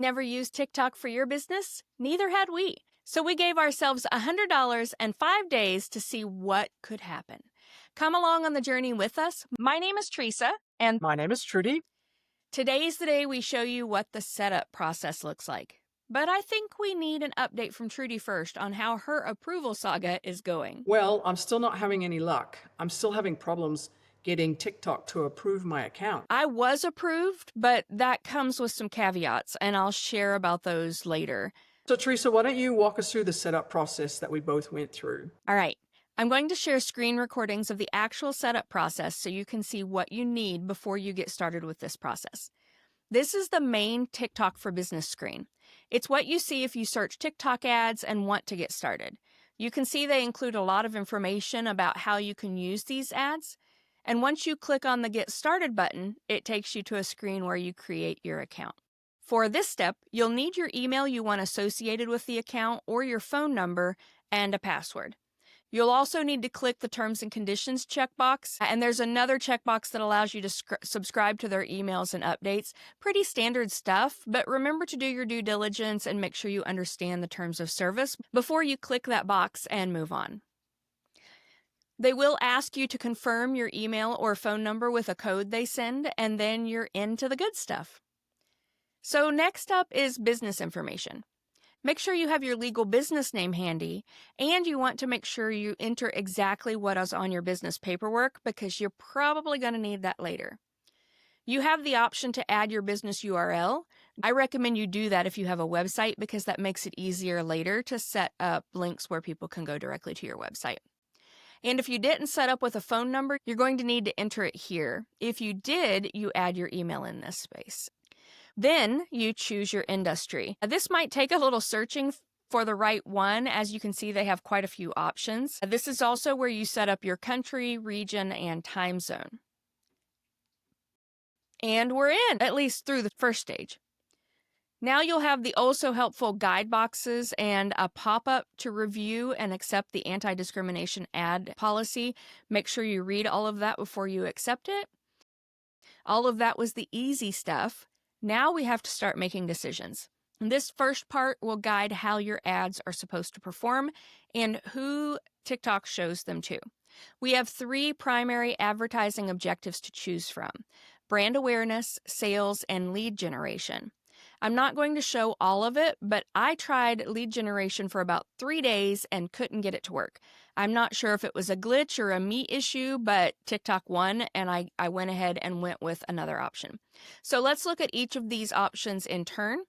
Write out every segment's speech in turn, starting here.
Never used TikTok for your business? Neither had we. So we gave ourselves $100 and 5 days to see what could happen. Come along on the journey with us. My name is Teresa, and My name is Trudy. today's the day we show you what the setup process looks like. But I think we need an update from Trudy first on how her approval saga is going. Well, I'm still not having any luck. I'm still having problems getting TikTok to approve my account. I was approved, but that comes with some caveats, and I'll share about those later. So, Teresa, why don't you walk us through the setup process that we both went through? All right. I'm going to share screen recordings of the actual setup process so you can see what you need before you get started with this process. This is the main TikTok for Business screen. It's what you see if you search TikTok ads and want to get started. You can see they include a lot of information about how you can use these ads. And once you click on the Get Started button, it takes you to a screen where you create your account. For this step, you'll need your email you want associated with the account or your phone number and a password. You'll also need to click the Terms and Conditions checkbox, and there's another checkbox that allows you to subscribe to their emails and updates. Pretty standard stuff, but remember to do your due diligence and make sure you understand the terms of service before you click that box and move on. They will ask you to confirm your email or phone number with a code they send, and then you're into the good stuff. So next up is business information. Make sure you have your legal business name handy, and you want to make sure you enter exactly what is on your business paperwork because you're probably going to need that later. You have the option to add your business URL. I recommend you do that if you have a website because that makes it easier later to set up links where people can go directly to your website. And if you didn't set up with a phone number, you're going to need to enter it here. If you did, you add your email in this space. Then you choose your industry. This might take a little searching for the right one. As you can see, they have quite a few options. This is also where you set up your country, region, and time zone. And we're in, at least through the first stage. Now you'll have the also helpful guide boxes and a pop-up to review and accept the anti-discrimination ad policy. Make sure you read all of that before you accept it. All of that was the easy stuff. Now we have to start making decisions. This first part will guide how your ads are supposed to perform and who TikTok shows them to. We have 3 primary advertising objectives to choose from: brand awareness, sales, and lead generation. I'm not going to show all of it, but I tried lead generation for about 3 days and couldn't get it to work. I'm not sure if it was a glitch or a me issue, but TikTok won, and I went ahead and went with another option. So let's look at each of these options in turn.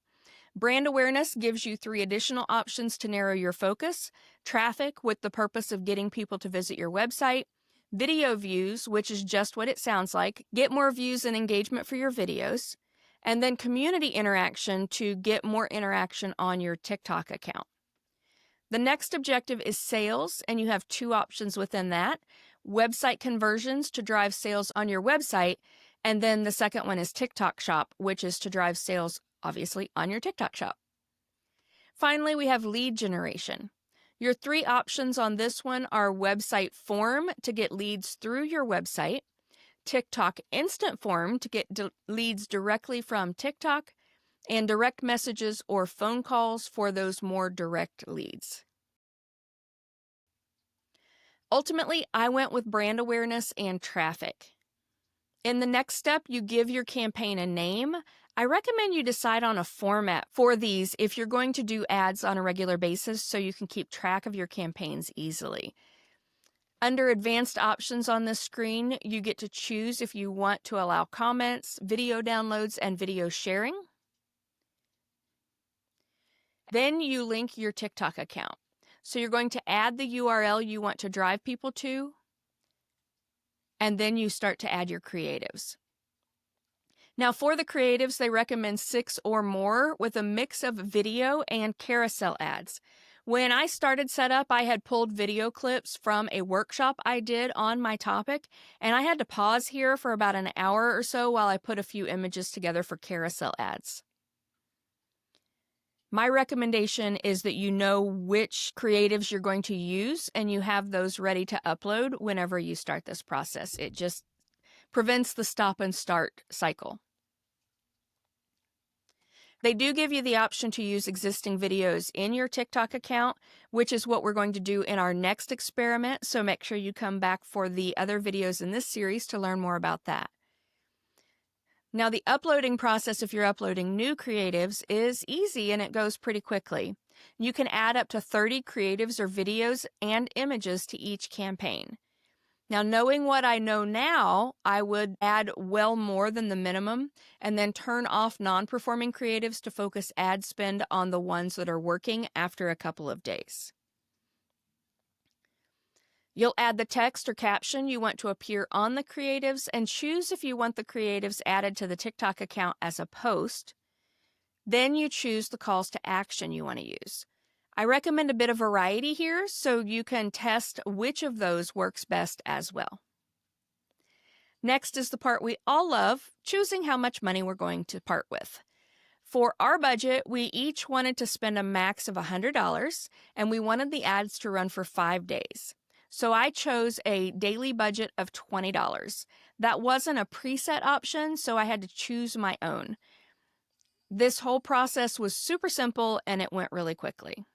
Brand awareness gives you 3 additional options to narrow your focus: traffic, with the purpose of getting people to visit your website; video views, which is just what it sounds like, get more views and engagement for your videos; and then community interaction to get more interaction on your TikTok account. The next objective is sales, and you have 2 options within that: website conversions to drive sales on your website, and then the second one is TikTok Shop, which is to drive sales, obviously, on your TikTok Shop. Finally, we have lead generation. Your 3 options on this one are website form to get leads through your website, TikTok instant form to get leads directly from TikTok, and direct messages or phone calls for those more direct leads. Ultimately, I went with brand awareness and traffic. In the next step, you give your campaign a name. I recommend you decide on a format for these if you're going to do ads on a regular basis so you can keep track of your campaigns easily. Under advanced options on this screen, you get to choose if you want to allow comments, video downloads, and video sharing. Then you link your TikTok account. So you're going to add the URL you want to drive people to, and then you start to add your creatives. Now for the creatives, they recommend 6 or more with a mix of video and carousel ads. When I started setup, I had pulled video clips from a workshop I did on my topic, and I had to pause here for about an hour or so while I put a few images together for carousel ads. My recommendation is that you know which creatives you're going to use and you have those ready to upload whenever you start this process. It just prevents the stop and start cycle. They do give you the option to use existing videos in your TikTok account, which is what we're going to do in our next experiment, so make sure you come back for the other videos in this series to learn more about that. Now, the uploading process, if you're uploading new creatives, is easy and it goes pretty quickly. You can add up to 30 creatives or videos and images to each campaign. Now, knowing what I know now, I would add well more than the minimum and then turn off non-performing creatives to focus ad spend on the ones that are working after a couple of days. You'll add the text or caption you want to appear on the creatives and choose if you want the creatives added to the TikTok account as a post. Then you choose the calls to action you want to use. I recommend a bit of variety here so you can test which of those works best as well. Next is the part we all love, choosing how much money we're going to part with. For our budget, we each wanted to spend a max of $100, and we wanted the ads to run for 5 days. So I chose a daily budget of $20. That wasn't a preset option, so I had to choose my own. This whole process was super simple and it went really quickly.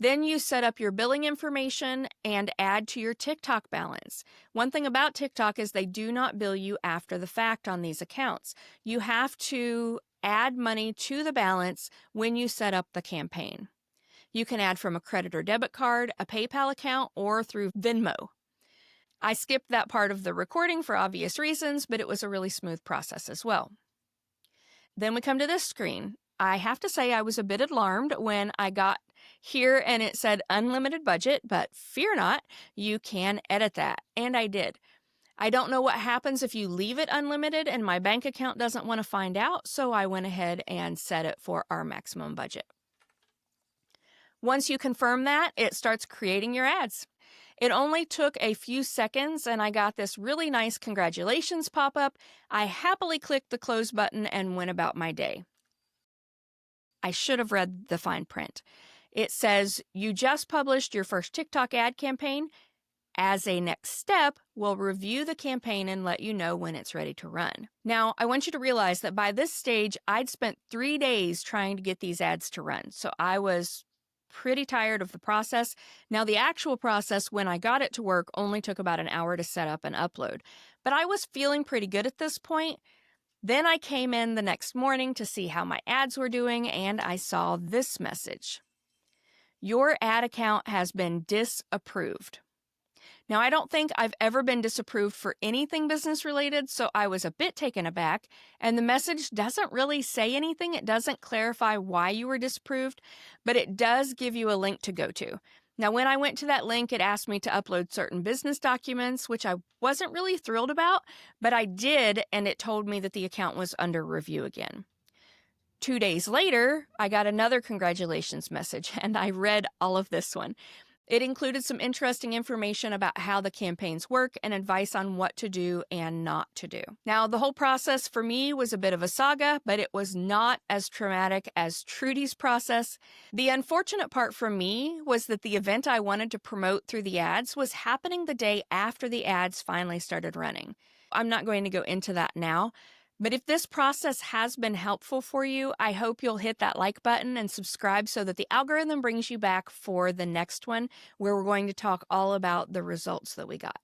Then you set up your billing information and add to your TikTok balance. One thing about TikTok is they do not bill you after the fact on these accounts. You have to add money to the balance when you set up the campaign. You can add from a credit or debit card, a PayPal account, or through Venmo. I skipped that part of the recording for obvious reasons, but it was a really smooth process as well. Then we come to this screen. I have to say I was a bit alarmed when I got here and it said unlimited budget, but fear not, you can edit that. And I did. I don't know what happens if you leave it unlimited and my bank account doesn't want to find out, so I went ahead and set it for our maximum budget. Once you confirm that, it starts creating your ads. It only took a few seconds and I got this really nice congratulations pop-up. I happily clicked the close button and went about my day. I should have read the fine print. It says, you just published your first TikTok ad campaign. As a next step, we'll review the campaign and let you know when it's ready to run. Now, I want you to realize that by this stage, I'd spent 3 days trying to get these ads to run. So I was pretty tired of the process. Now, the actual process, when I got it to work, only took about an hour to set up and upload. But I was feeling pretty good at this point. Then I came in the next morning to see how my ads were doing, and I saw this message. Your ad account has been disapproved. Now, I don't think I've ever been disapproved for anything business related, so I was a bit taken aback, and the message doesn't really say anything. It doesn't clarify why you were disapproved, but it does give you a link to go to. Now, when I went to that link, it asked me to upload certain business documents, which I wasn't really thrilled about, but I did, and it told me that the account was under review again. 2 days later, I got another congratulations message, and I read all of this one. It included some interesting information about how the campaigns work and advice on what to do and not to do. Now, the whole process for me was a bit of a saga, but it was not as traumatic as Trudy's process. The unfortunate part for me was that the event I wanted to promote through the ads was happening the day after the ads finally started running. I'm not going to go into that now. But if this process has been helpful for you, I hope you'll hit that like button and subscribe so that the algorithm brings you back for the next one, where we're going to talk all about the results that we got.